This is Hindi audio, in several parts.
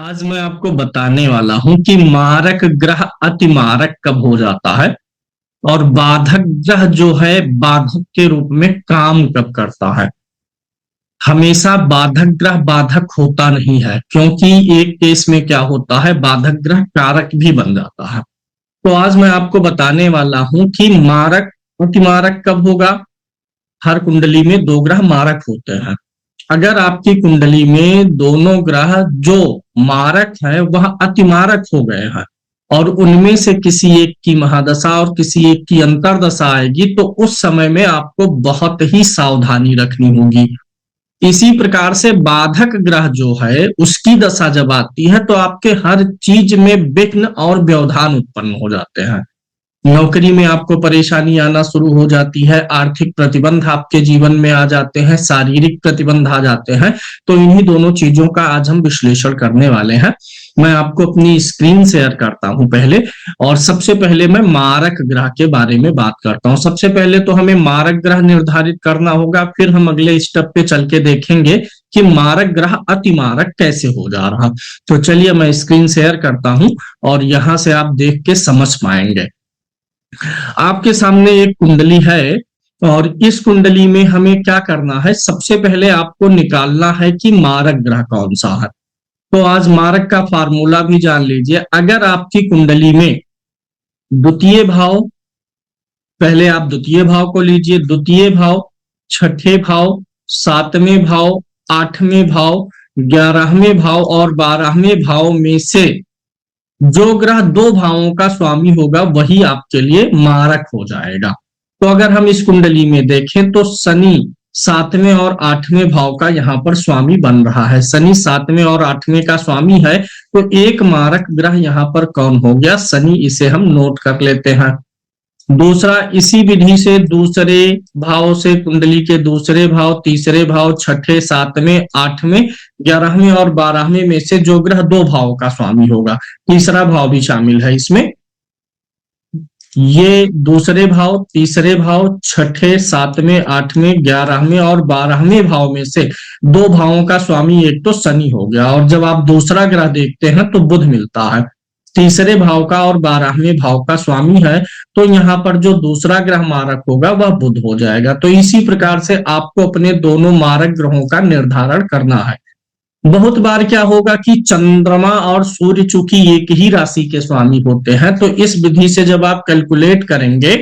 आज मैं आपको बताने वाला हूं कि मारक ग्रह अतिमारक कब हो जाता है और बाधक ग्रह जो है बाधक के रूप में काम कब करता है। हमेशा बाधक ग्रह बाधक होता नहीं है, क्योंकि एक केस में क्या होता है, बाधक ग्रह कारक भी बन जाता है। तो आज मैं आपको बताने वाला हूं कि मारक अतिमारक कब होगा। हर कुंडली में दो ग्रह मारक होते हैं। अगर आपकी कुंडली में दोनों ग्रह जो मारक है वह अतिमारक हो गए हैं और उनमें से किसी एक की महादशा और किसी एक की अंतरदशा आएगी, तो उस समय में आपको बहुत ही सावधानी रखनी होगी। इसी प्रकार से बाधक ग्रह जो है उसकी दशा जब आती है तो आपके हर चीज में विघ्न और व्यवधान उत्पन्न हो जाते हैं। नौकरी में आपको परेशानी आना शुरू हो जाती है, आर्थिक प्रतिबंध आपके जीवन में आ जाते हैं, शारीरिक प्रतिबंध आ जाते हैं। तो इन्हीं दोनों चीजों का आज हम विश्लेषण करने वाले हैं। मैं आपको अपनी स्क्रीन शेयर करता हूं पहले, और सबसे पहले मैं मारक ग्रह के बारे में बात करता हूं। सबसे पहले तो हमें मारक ग्रह निर्धारित करना होगा, फिर हम अगले स्टेप पे चल के देखेंगे कि मारक ग्रह अतिमारक कैसे हो जा रहा। तो चलिए मैं स्क्रीन शेयर करता हूं और यहां से आप देख के समझ पाएंगे। आपके सामने एक कुंडली है और इस कुंडली में हमें क्या करना है, सबसे पहले आपको निकालना है कि मारक ग्रह कौन सा है। तो आज मारक का फार्मूला भी जान लीजिए। अगर आपकी कुंडली में द्वितीय भाव, पहले आप द्वितीय भाव को लीजिए, द्वितीय भाव, छठे भाव, सातवें भाव, आठवें भाव, 11वें भाव और 12वें भाव में से जो ग्रह दो भावों का स्वामी होगा वही आपके लिए मारक हो जाएगा। तो अगर हम इस कुंडली में देखें तो शनि सातवें और आठवें भाव का यहाँ पर स्वामी बन रहा है। शनि सातवें और आठवें का स्वामी है, तो एक मारक ग्रह यहाँ पर कौन हो गया, शनि। इसे हम नोट कर लेते हैं। दूसरा, इसी विधि से दूसरे भाव से कुंडली के दूसरे भाव, तीसरे भाव, छठे, सातवें, आठवें, 11वें और 12वें में से जो ग्रह दो भाव का स्वामी होगा, तीसरा भाव भी शामिल है इसमें। ये दूसरे भाव, तीसरे भाव, छठे, सातवें, आठवें, 11वें और 12वें भाव में से दो भावों का स्वामी एक तो शनि हो गया। और जब आप दूसरा ग्रह देखते हैं तो बुध मिलता है, तीसरे भाव का और 12वें भाव का स्वामी है। तो यहाँ पर जो दूसरा ग्रह मारक होगा वह बुध हो जाएगा। तो इसी प्रकार से आपको अपने दोनों मारक ग्रहों का निर्धारण करना है। बहुत बार क्या होगा कि चंद्रमा और सूर्य चूंकि एक ही राशि के स्वामी होते हैं, तो इस विधि से जब आप कैलकुलेट करेंगे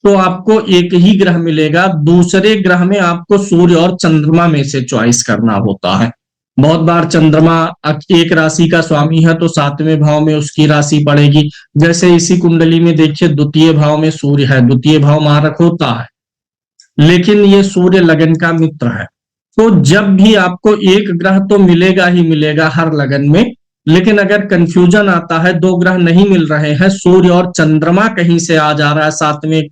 तो आपको एक ही ग्रह मिलेगा। दूसरे ग्रह में आपको सूर्य और चंद्रमा में से चॉइस करना होता है। बहुत बार चंद्रमा एक राशि का स्वामी है तो सातवें भाव में उसकी राशि पड़ेगी। जैसे इसी कुंडली में देखिए, द्वितीय भाव में सूर्य है, द्वितीय भाव मारक होता है, लेकिन ये सूर्य लगन का मित्र है। तो जब भी आपको एक ग्रह तो मिलेगा ही मिलेगा हर लगन में, लेकिन अगर कंफ्यूजन आता है, दो ग्रह नहीं मिल रहे हैं, सूर्य और चंद्रमा कहीं से आ जा रहा है, सातवें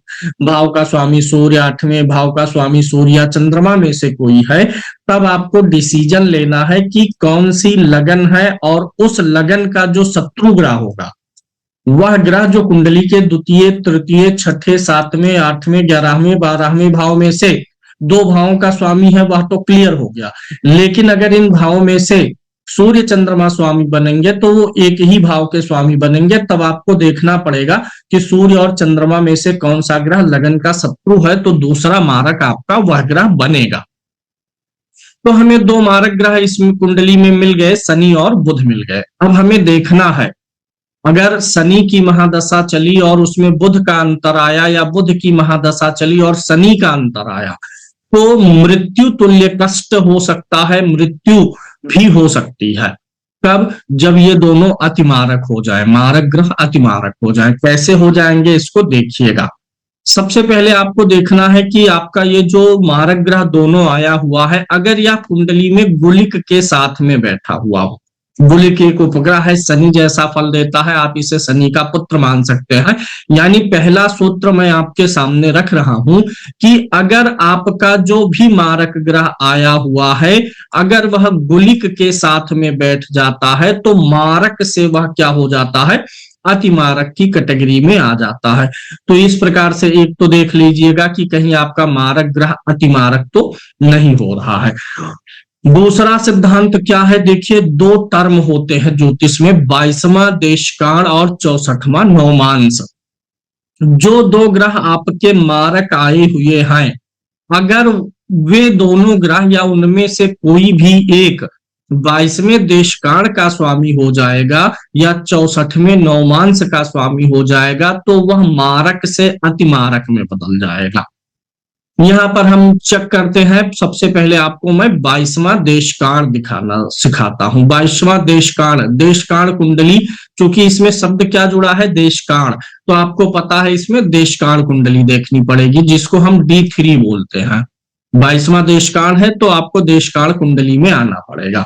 भाव का स्वामी सूर्य, आठवें भाव का स्वामी सूर्य या चंद्रमा में से कोई है, तब आपको डिसीजन लेना है कि कौन सी लगन है और उस लगन का जो शत्रु ग्रह होगा वह ग्रह जो कुंडली के द्वितीय, तृतीय, छठे, सातवें, आठवें, 11वें, 12वें भाव में से दो भावों का स्वामी है वह तो क्लियर हो गया। लेकिन अगर इन भावों में से सूर्य चंद्रमा स्वामी बनेंगे तो वो एक ही भाव के स्वामी बनेंगे। तब आपको देखना पड़ेगा कि सूर्य और चंद्रमा में से कौन सा ग्रह लगन का शत्रु है, तो दूसरा मारक आपका वह ग्रह बनेगा। तो हमें दो मारक ग्रह इस कुंडली में मिल गए, शनि और बुध मिल गए। अब हमें देखना है, अगर शनि की महादशा चली और उसमें बुध का अंतर आया, या बुध की महादशा चली और शनि का अंतर आया, तो मृत्यु तुल्य कष्ट हो सकता है, मृत्यु भी हो सकती है। कब? जब ये दोनों अतिमारक हो जाए, मारक ग्रह अतिमारक हो जाए। कैसे हो जाएंगे इसको देखिएगा। सबसे पहले आपको देखना है कि आपका ये जो मारक ग्रह दोनों आया हुआ है, अगर यह कुंडली में गुलिक के साथ में बैठा हुआ हो। गुलिक एक उपग्रह है, शनि जैसा फल देता है, आप इसे शनि का पुत्र मान सकते हैं। यानी पहला सूत्र मैं आपके सामने रख रहा हूं कि अगर आपका जो भी मारक ग्रह आया हुआ है, अगर वह गुलिक के साथ में बैठ जाता है तो मारक से वह क्या हो जाता है, अतिमारक की कैटेगरी में आ जाता है। तो इस प्रकार से एक तो देख लीजिएगा कि कहीं आपका मारक ग्रह अतिमारक तो नहीं हो रहा है। दूसरा सिद्धांत क्या है, देखिए दो टर्म होते हैं ज्योतिष में, 22वां देशकाल और 64वां नवमांश। जो दो ग्रह आपके मारक आए हुए हैं, अगर वे दोनों ग्रह या उनमें से कोई भी एक 22वें देशकाल का स्वामी हो जाएगा या 64वें नवमांश का स्वामी हो जाएगा, तो वह मारक से अतिमारक में बदल जाएगा। यहां पर हम चेक करते हैं। सबसे पहले आपको मैं 22वां देशकाल दिखाना सिखाता हूं। 22वां देशकाल, देशकाल कुंडली, क्योंकि इसमें शब्द क्या जुड़ा है, देशकाल, तो आपको पता है इसमें देशकाल कुंडली देखनी पड़ेगी, जिसको हम D3 बोलते हैं। 22वां देशकाल है तो आपको देशकाल कुंडली में आना पड़ेगा।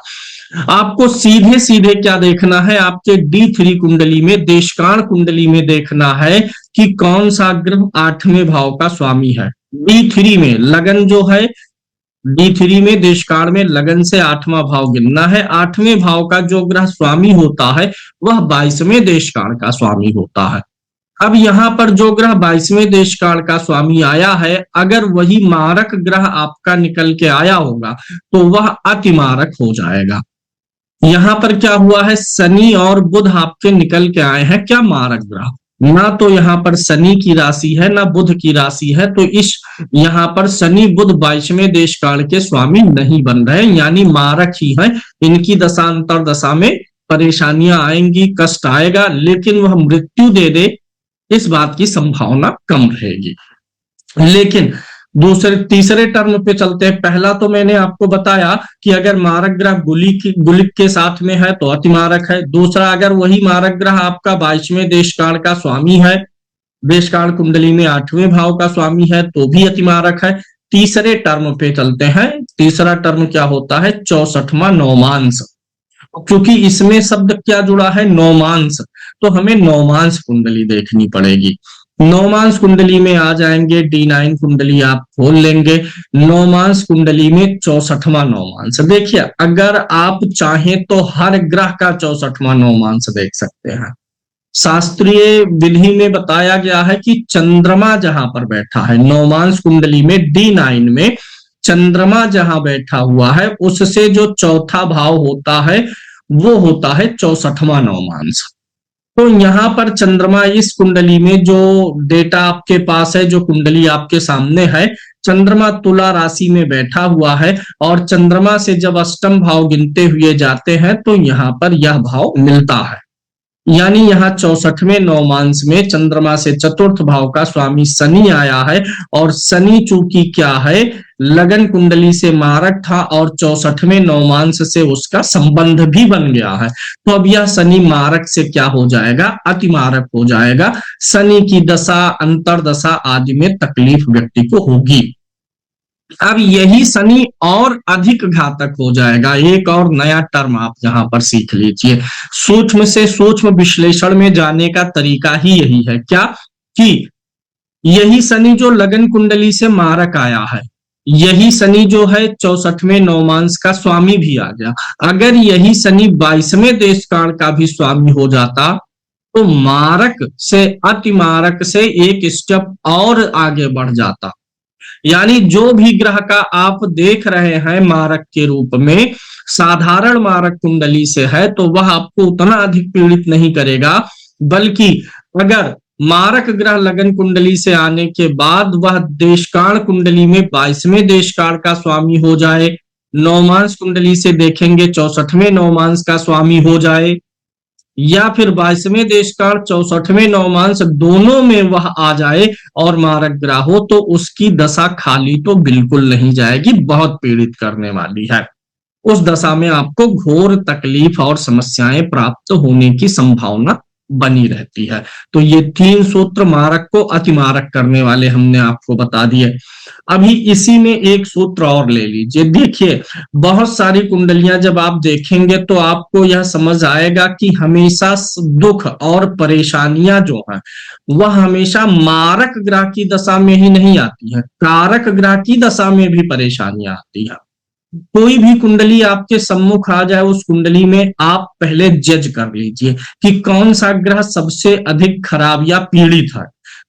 आपको सीधे सीधे क्या देखना है, आपके D3 कुंडली में, देशकाल कुंडली में देखना है कि कौन सा ग्रह 8वें भाव का स्वामी है। D3 में लगन जो है, D3 में देशकाल में लगन से 8वां भाव गिनना है। 8वें भाव का जो ग्रह स्वामी होता है वह 22वें देशकाल का स्वामी होता है। अब यहाँ पर जो ग्रह 22वें देशकाल का स्वामी आया है, अगर वही मारक ग्रह आपका निकल के आया होगा तो वह अतिमारक हो जाएगा। यहाँ पर क्या हुआ है, शनि और बुध आपके निकल के आए हैं क्या, मारक ग्रह। ना तो यहाँ पर शनि की राशि है ना बुध की राशि है, तो इस यहाँ पर शनि बुध 22वें देशकाल के स्वामी नहीं बन रहे, यानी मारक ही है। इनकी दशा अंतर दशा में परेशानियां आएंगी, कष्ट आएगा, लेकिन वह मृत्यु दे दे इस बात की संभावना कम रहेगी। लेकिन दूसरे तीसरे टर्म पे चलते हैं। पहला तो मैंने आपको बताया कि अगर मारक ग्रह गुलिक के साथ में है तो अतिमारक है। दूसरा, अगर वही मारक ग्रह आपका 22वें देशकाल का स्वामी है, देशकाल कुंडली में 8वें भाव का स्वामी है, तो भी अतिमारक है। तीसरे टर्म पे चलते हैं। तीसरा टर्म क्या होता है, 64वां नवमांश। क्योंकि इसमें शब्द क्या जुड़ा है, नवमांश, तो हमें नवमांश कुंडली देखनी पड़ेगी। नवमांश कुंडली में आ जाएंगे, D9 कुंडली आप खोल लेंगे। नवमांश कुंडली में 64वां नवमांश। देखिए, अगर आप चाहें तो हर ग्रह का 64वां नवमांश देख सकते हैं। शास्त्रीय विधि में बताया गया है कि चंद्रमा जहां पर बैठा है, नवमांश कुंडली में D9 में चंद्रमा जहां बैठा हुआ है, उससे जो चौथा भाव होता है वो होता है 64वां नवमांश। तो यहाँ पर चंद्रमा इस कुंडली में, जो डेटा आपके पास है, जो कुंडली आपके सामने है, चंद्रमा तुला राशि में बैठा हुआ है, और चंद्रमा से जब अष्टम भाव गिनते हुए जाते हैं तो यहाँ पर यह भाव मिलता है। यानी यहाँ 64वें नवमांश में चंद्रमा से चतुर्थ भाव का स्वामी शनि आया है, और शनि चूंकि क्या है, लगन कुंडली से मारक था और 64वें नवमांश से उसका संबंध भी बन गया है, तो अब यह शनि मारक से क्या हो जाएगा, अतिमारक हो जाएगा। शनि की दशा, अंतरदशा आदि में तकलीफ व्यक्ति को होगी। अब यही शनि और अधिक घातक हो जाएगा। एक और नया टर्म आप यहां पर सीख लीजिए। सूक्ष्म से सूक्ष्म विश्लेषण में जाने का तरीका ही यही है, क्या कि यही शनि जो लगन कुंडली से मारक आया है, यही शनि जो है 64वें नवमांश का स्वामी भी आ गया। अगर यही शनि 22वें देशकाल का भी स्वामी हो जाता तो मारक से अतिमारक से एक स्टेप और आगे बढ़ जाता। यानी जो भी ग्रह का आप देख रहे हैं मारक के रूप में, साधारण मारक कुंडली से है तो वह आपको उतना अधिक पीड़ित नहीं करेगा, बल्कि अगर मारक ग्रह लगन कुंडली से आने के बाद वह देशकाल कुंडली में 22वें देशकाल का स्वामी हो जाए, नवमांश कुंडली से देखेंगे 64वें नवमांश का स्वामी हो जाए, या फिर 22वें देशकाल 64वें नवमांश दोनों में वह आ जाए और मारक ग्रह हो, तो उसकी दशा खाली तो बिल्कुल नहीं जाएगी, बहुत पीड़ित करने वाली है। उस दशा में आपको घोर तकलीफ और समस्याएं प्राप्त होने की संभावना बनी रहती है। तो ये 3 सूत्र मारक को अतिमारक करने वाले हमने आपको बता दिए। अभी इसी में एक सूत्र और ले लीजिए। देखिए, बहुत सारी कुंडलियां जब आप देखेंगे तो आपको यह समझ आएगा कि हमेशा दुख और परेशानियां जो हैं वह हमेशा मारक ग्रह की दशा में ही नहीं आती है, कारक ग्रह की दशा में भी परेशानियां आती है। कोई भी कुंडली आपके सम्मुख आ जाए, उस कुंडली में आप पहले जज कर लीजिए कि कौन सा ग्रह सबसे अधिक खराब या पीड़ित है।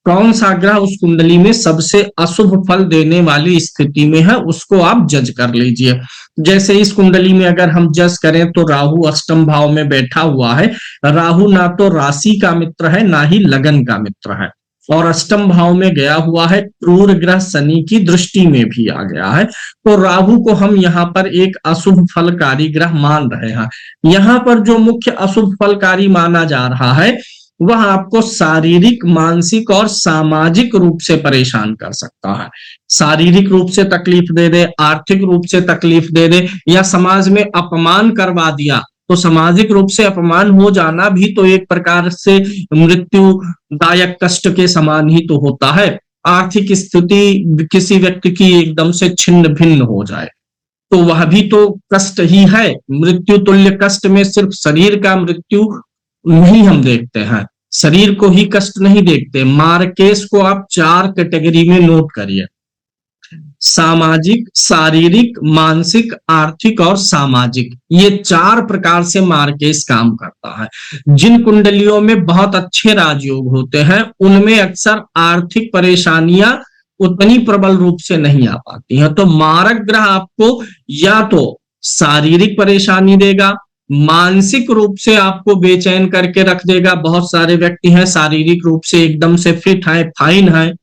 कौन सा ग्रह उस कुंडली में सबसे अशुभ फल देने वाली स्थिति में है, उसको आप जज कर लीजिए। जैसे इस कुंडली में अगर हम जज करें तो राहु अष्टम भाव में बैठा हुआ है। राहु ना तो राशि का मित्र है ना ही लगन का मित्र है, और अष्टम भाव में गया हुआ है, क्रूर ग्रह शनि की दृष्टि में भी आ गया है। तो राहु को हम यहाँ पर एक अशुभ फलकारी ग्रह मान रहे हैं। यहाँ पर जो मुख्य अशुभ फलकारी माना जा रहा है वह आपको शारीरिक, मानसिक और सामाजिक रूप से परेशान कर सकता है। शारीरिक रूप से तकलीफ दे दे, आर्थिक रूप से तकलीफ दे दे, या समाज में अपमान करवा दिया। तो सामाजिक रूप से अपमान हो जाना भी तो एक प्रकार से मृत्युदायक कष्ट के समान ही तो होता है। आर्थिक स्थिति किसी व्यक्ति की एकदम से छिन्न भिन्न हो जाए तो वह भी तो कष्ट ही है। मृत्यु तुल्य कष्ट में सिर्फ शरीर का मृत्यु नहीं हम देखते हैं, शरीर को ही कष्ट नहीं देखते। मार्केस को आप 4 कैटेगरी में नोट करिए: सामाजिक, शारीरिक, मानसिक, आर्थिक और सामाजिक। ये 4 प्रकार से मार्केस काम करता है। जिन कुंडलियों में बहुत अच्छे राजयोग होते हैं उनमें अक्सर आर्थिक परेशानियां उतनी प्रबल रूप से नहीं आ पाती हैं। तो मारक ग्रह आपको या तो शारीरिक परेशानी देगा, मानसिक रूप से आपको बेचैन करके रख देगा। बहुत सारे व्यक्ति हैं शारीरिक रूप से एकदम से फिट है, फाइन है,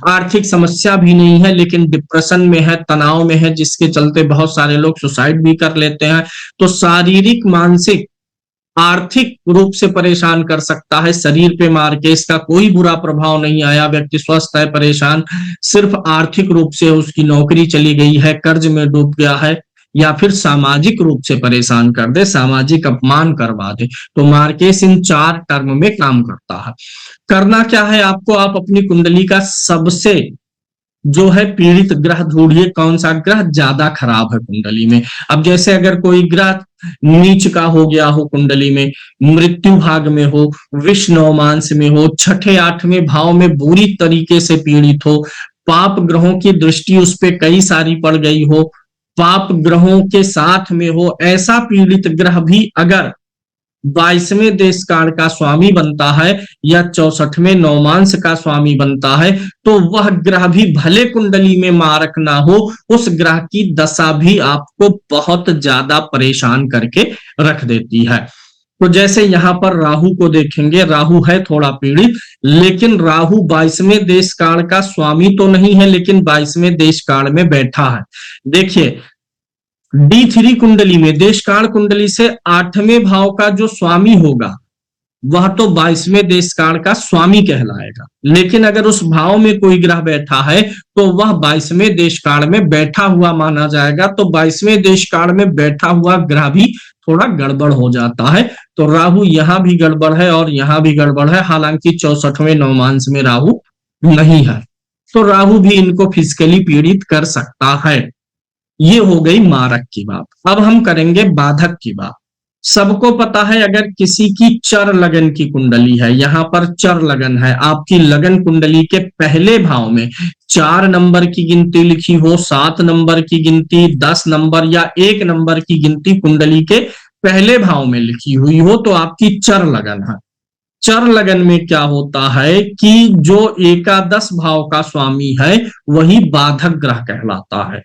आर्थिक समस्या भी नहीं है, लेकिन डिप्रेशन में है, तनाव में है, जिसके चलते बहुत सारे लोग सुसाइड भी कर लेते हैं। तो शारीरिक, मानसिक, आर्थिक रूप से परेशान कर सकता है। शरीर पे मार्केस का कोई बुरा प्रभाव नहीं आया, व्यक्ति स्वस्थ है, परेशान सिर्फ आर्थिक रूप से उसकी नौकरी चली गई है, कर्ज में डूब गया है, या फिर सामाजिक रूप से परेशान कर दे, सामाजिक अपमान करवा दे। तो मार्केस इन 4 टर्म में काम करता है। करना क्या है आपको, आप अपनी कुंडली का सबसे जो है पीड़ित ग्रह ढूंढिए, कौन सा ग्रह ज्यादा खराब है कुंडली में। अब जैसे अगर कोई ग्रह नीच का हो गया हो कुंडली में, मृत्यु भाग में हो, विष नवमांस में हो, छठे आठवें भाव में बुरी तरीके से पीड़ित हो, पाप ग्रहों की दृष्टि उस पर कई सारी पड़ गई हो, पाप ग्रहों के साथ में हो, ऐसा पीड़ित ग्रह भी अगर 22वें देश काल का स्वामी बनता है या 64वें नवमांस का स्वामी बनता है, तो वह ग्रह भी भले कुंडली में मारक ना हो, उस ग्रह की दशा भी आपको बहुत ज्यादा परेशान करके रख देती है। तो जैसे यहाँ पर राहु को देखेंगे, राहु है थोड़ा पीड़ित, लेकिन राहु 22वें देश काल का स्वामी तो नहीं है, लेकिन 22वें देश काल में बैठा है। देखिए D3 कुंडली में, देश काल कुंडली से 8वें भाव का जो स्वामी होगा वह तो 22वें देश काल का स्वामी कहलाएगा, लेकिन अगर उस भाव में कोई ग्रह बैठा है तो वह 22वें देश काल में बैठा हुआ माना जाएगा। तो 22वें देश काल में बैठा हुआ ग्रह भी थोड़ा गड़बड़ हो जाता है। तो राहु यहाँ भी गड़बड़ है और यहाँ भी गड़बड़ है, हालांकि 64वें नवमांस में राहु नहीं है। तो राहु भी इनको फिजिकली पीड़ित कर सकता है। ये हो गई मारक की बात। अब हम करेंगे बाधक की बात। सबको पता है अगर किसी की चर लगन की कुंडली है, यहाँ पर चर लगन है, आपकी लगन कुंडली के पहले भाव में 4 नंबर की गिनती लिखी हो, 7 नंबर की गिनती, 10 नंबर या 1 नंबर की गिनती कुंडली के पहले भाव में लिखी हुई हो, तो आपकी चर लगन है। चर लगन में क्या होता है कि जो एकादश भाव का स्वामी है वही बाधक ग्रह कहलाता है।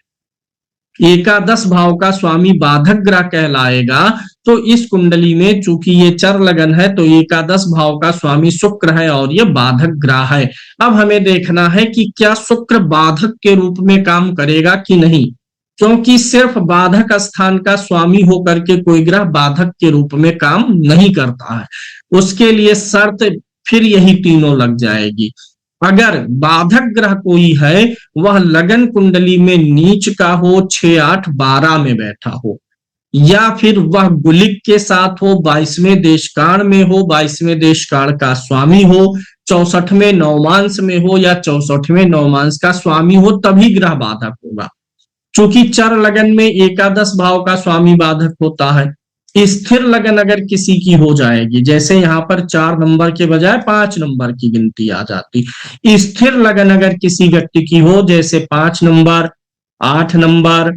एकादश भाव का स्वामी बाधक ग्रह कहलाएगा। तो इस कुंडली में चूंकि ये चर लगन है तो एकादश भाव का स्वामी शुक्र है और ये बाधक ग्रह है। अब हमें देखना है कि क्या शुक्र बाधक के रूप में काम करेगा कि नहीं, क्योंकि सिर्फ बाधक स्थान का स्वामी होकर के कोई ग्रह बाधक के रूप में काम नहीं करता है। उसके लिए शर्त फिर यही तीनों लग जाएगी। अगर बाधक ग्रह कोई है वह लगन कुंडली में नीच का हो, 6, 8, 12 में बैठा हो, या फिर वह गुलिक के साथ हो, 22वें देशकाल में हो, 22वें देशकाल का स्वामी हो, 64वें नवमांस में हो या 64वें नवमांस का स्वामी हो, तभी ग्रह बाधक होगा। चूंकि चर लगन में एकादश भाव का स्वामी बाधक होता है। स्थिर लगन अगर किसी की हो जाएगी, जैसे यहाँ पर 4 नंबर के बजाय 5 नंबर की गिनती आ जाती, स्थिर लगन अगर किसी व्यक्ति की हो, जैसे 5 नंबर, 8 नंबर,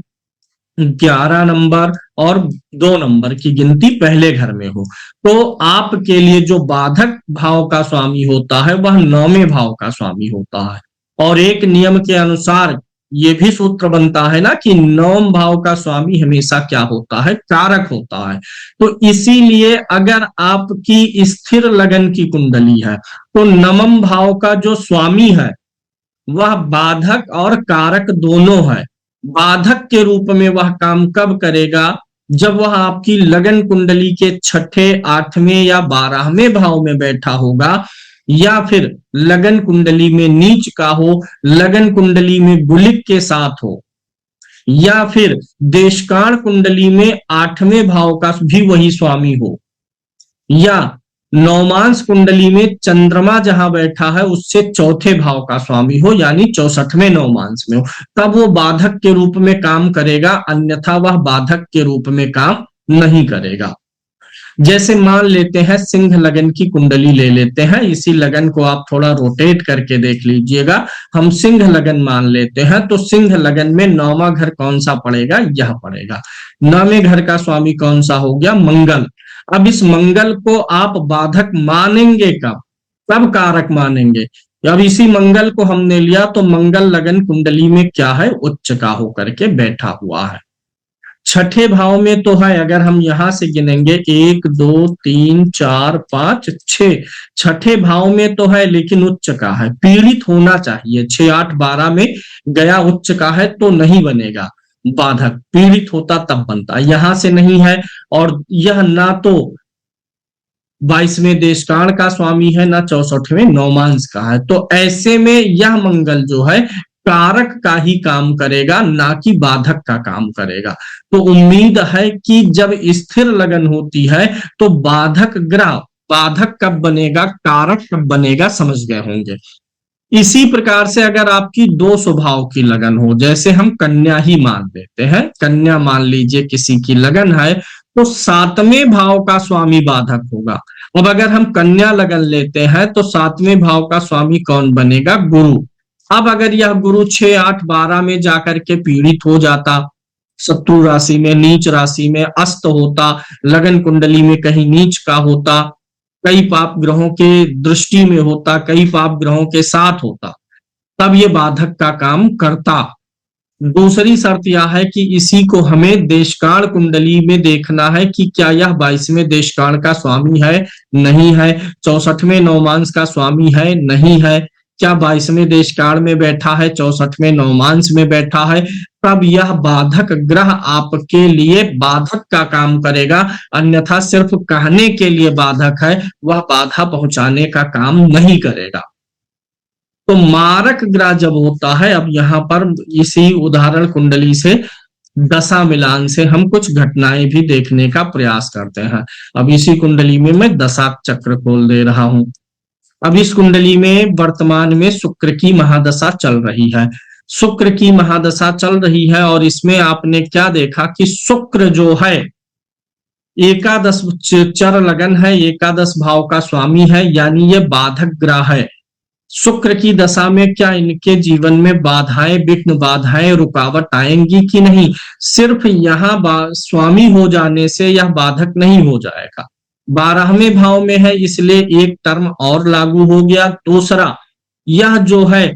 11 नंबर और 2 नंबर की गिनती पहले घर में हो, तो आपके लिए जो बाधक भाव का स्वामी होता है वह 9वें भाव का स्वामी होता है। और एक नियम के अनुसार ये भी सूत्र बनता है ना कि 9वें भाव का स्वामी हमेशा क्या होता है, कारक होता है। तो इसीलिए अगर आपकी स्थिर लगन की कुंडली है तो 9वें भाव का जो स्वामी है वह बाधक और कारक दोनों है। बाधक के रूप में वह काम कब करेगा, जब वह आपकी लगन कुंडली के 6ठे, 8वें या 12वें भाव में बैठा होगा, या फिर लगन कुंडली में नीच का हो, लगन कुंडली में गुलिक के साथ हो, या फिर देशकाण कुंडली में 8वें भाव का भी वही स्वामी हो, या नौमांस कुंडली में चंद्रमा जहां बैठा है उससे 4थे भाव का स्वामी हो, यानी 64वें नौमांस में हो, तब वो बाधक के रूप में काम करेगा, अन्यथा वह बाधक के रूप में काम नहीं करेगा। जैसे मान लेते हैं सिंह लगन की कुंडली ले लेते हैं, इसी लगन को आप थोड़ा रोटेट करके देख लीजिएगा। हम सिंह लगन मान लेते हैं, तो सिंह लगन में 9वां घर कौन सा पड़ेगा, यह पड़ेगा। 9वें घर का स्वामी कौन सा हो गया, मंगल। अब इस मंगल को आप बाधक मानेंगे कब, तब कारक मानेंगे। अब इसी मंगल को हमने लिया तो मंगल लगन कुंडली में क्या है, उच्च का होकर के बैठा हुआ है। 6ठे भाव में तो है, अगर हम यहां से गिनेंगे 1 2 3 4 5 6, 6ठे भाव में तो है लेकिन उच्च का है, पीड़ित होना चाहिए। 6 8 12 में गया उच्च का है तो नहीं बनेगा बाधक, पीड़ित होता तब बनता, यहां से नहीं है। और यह ना तो 22वें देशकाल का स्वामी है, ना 64वें नौमांस का है, तो ऐसे में यह मंगल जो है कारक का ही काम करेगा, ना कि बाधक का काम करेगा। तो उम्मीद है कि जब स्थिर लगन होती है तो बाधक ग्रह, बाधक कब बनेगा, कारक कब बनेगा, समझ गए होंगे। इसी प्रकार से अगर आपकी 2 स्वभाव की लगन हो, जैसे हम कन्या ही मान लेते हैं, कन्या मान लीजिए किसी की लगन है, तो 7वें भाव का स्वामी बाधक होगा। अब अगर हम कन्या लगन लेते हैं तो 7वें भाव का स्वामी कौन बनेगा, गुरु। अब अगर यह गुरु 6 8 12 में जाकर के पीड़ित हो जाता, शत्रु राशि में, नीच राशि में अस्त होता, लगन कुंडली में कहीं नीच का होता, कई पाप ग्रहों के दृष्टि में होता, कई पाप ग्रहों के साथ होता, तब ये बाधक का काम करता। दूसरी शर्त यह है कि इसी को हमें देशकाल कुंडली में देखना है कि क्या यह 22वें देशकाल का स्वामी है, नहीं है। 64वें नौमांस का स्वामी है, नहीं है। क्या 22वें देशकाल में बैठा है, 64वें नौमांस में बैठा है, तब यह बाधक ग्रह आपके लिए बाधक का काम करेगा, अन्यथा सिर्फ कहने के लिए बाधक है, वह बाधा पहुंचाने का काम नहीं करेगा। तो मारक ग्रह जब होता है, अब यहाँ पर इसी उदाहरण कुंडली से दशा मिलान से हम कुछ घटनाएं भी देखने का प्रयास करते हैं। अब इसी कुंडली में मैं दशा चक्र खोल दे रहा हूं। अब इस कुंडली में वर्तमान में शुक्र की महादशा चल रही है, शुक्र की महादशा चल रही है, और इसमें आपने क्या देखा कि शुक्र जो है एकादश चर लगन है, एकादश भाव का स्वामी है, यानी ये बाधक ग्रह है। शुक्र की दशा में क्या इनके जीवन में बाधाएं, विघ्न बाधाएं, रुकावट आएंगी कि नहीं, सिर्फ यहाँ स्वामी हो जाने से यह बाधक नहीं हो जाएगा। 12वें भाव में है इसलिए एक टर्म और लागू हो गया। दूसरा, यह जो है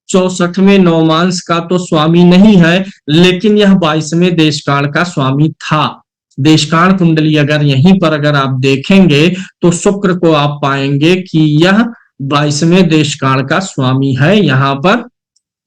64वें नौमांस का तो स्वामी नहीं है, लेकिन यह 22वें देशकाल का स्वामी था। देशकाल कुंडली अगर यहीं पर अगर आप देखेंगे तो शुक्र को आप पाएंगे कि यह 22वें देशकाल का स्वामी है, यहाँ पर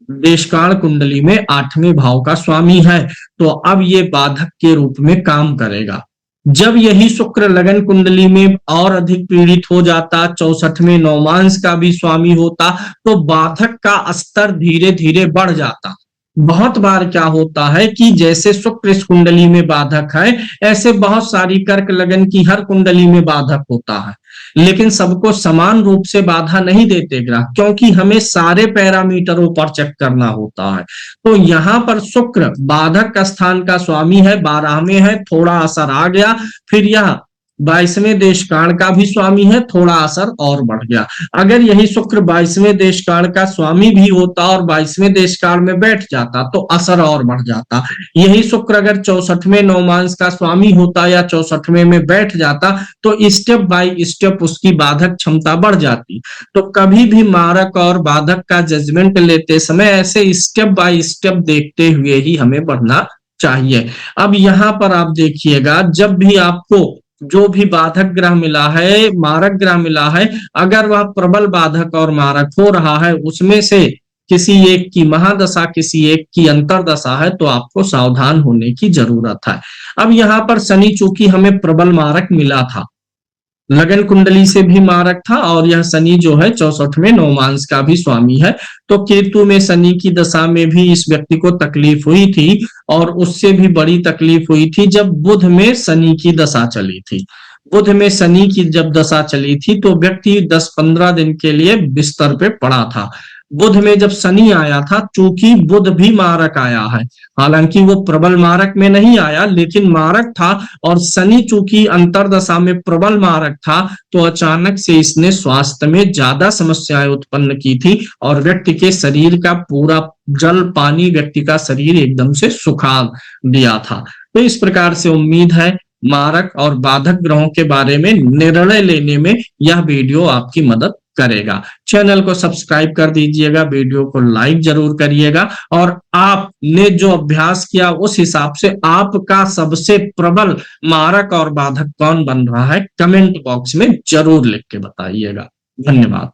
देशकाल कुंडली में 8वें भाव का स्वामी है, तो अब ये बाधक के रूप में काम करेगा। जब यही शुक्र लगन कुंडली में और अधिक पीड़ित हो जाता, 64वें नौमांस का भी स्वामी होता, तो बाधक का स्तर धीरे धीरे बढ़ जाता। बहुत बार क्या होता है कि जैसे शुक्र इस कुंडली में बाधक है, ऐसे बहुत सारी कर्क लगन की हर कुंडली में बाधक होता है, लेकिन सबको समान रूप से बाधा नहीं देते ग्रह, क्योंकि हमें सारे पैरामीटरों पर चेक करना होता है। तो यहाँ पर शुक्र बाधक स्थान का स्वामी है, 12वें है, थोड़ा असर आ गया, फिर यह 22वें देशकाल का भी स्वामी है, थोड़ा असर और बढ़ गया। अगर यही शुक्र 22वें देशकाल का स्वामी भी होता और 22वें देशकाल में बैठ जाता तो असर और बढ़ जाता। यही शुक्र अगर 64वें नवमांश का स्वामी होता या 64वें में बैठ जाता तो स्टेप बाय स्टेप उसकी बाधक क्षमता बढ़ जाती। तो कभी भी मारक और बाधक का जजमेंट लेते समय ऐसे स्टेप बाय स्टेप देखते हुए ही हमें बढ़ना चाहिए। अब यहाँ पर आप देखिएगा, जब भी आपको जो भी बाधक ग्रह मिला है, मारक ग्रह मिला है, अगर वह प्रबल बाधक और मारक हो रहा है, उसमें से किसी एक की महादशा, किसी एक की अंतरदशा है, तो आपको सावधान होने की जरूरत है। अब यहाँ पर शनि चूंकि हमें प्रबल मारक मिला था, लगन कुंडली से भी मारक था, और यह शनि जो है 64वें नवमांश का भी स्वामी है। तो केतु में शनि की दशा में भी इस व्यक्ति को तकलीफ हुई थी, और उससे भी बड़ी तकलीफ हुई थी जब बुध में शनि की दशा चली थी। बुध में शनि की जब दशा चली थी तो व्यक्ति 10-15 दिन के लिए बिस्तर पे पड़ा था। बुध में जब शनि आया था, चूंकि बुध भी मारक आया है, हालांकि वो प्रबल मारक में नहीं आया लेकिन मारक था, और शनि चूंकि अंतरदशा में प्रबल मारक था, तो अचानक से इसने स्वास्थ्य में ज्यादा समस्याएं उत्पन्न की थी, और व्यक्ति के शरीर का पूरा जल पानी व्यक्ति का शरीर एकदम से सुखा दिया था। तो इस प्रकार से उम्मीद है मारक और बाधक ग्रहों के बारे में निर्णय लेने में यह वीडियो आपकी मदद करेगा। चैनल को सब्सक्राइब कर दीजिएगा, वीडियो को लाइक जरूर करिएगा, और आपने जो अभ्यास किया उस हिसाब से आपका सबसे प्रबल मारक और बाधक कौन बन रहा है, कमेंट बॉक्स में जरूर लिख के बताइएगा। धन्यवाद।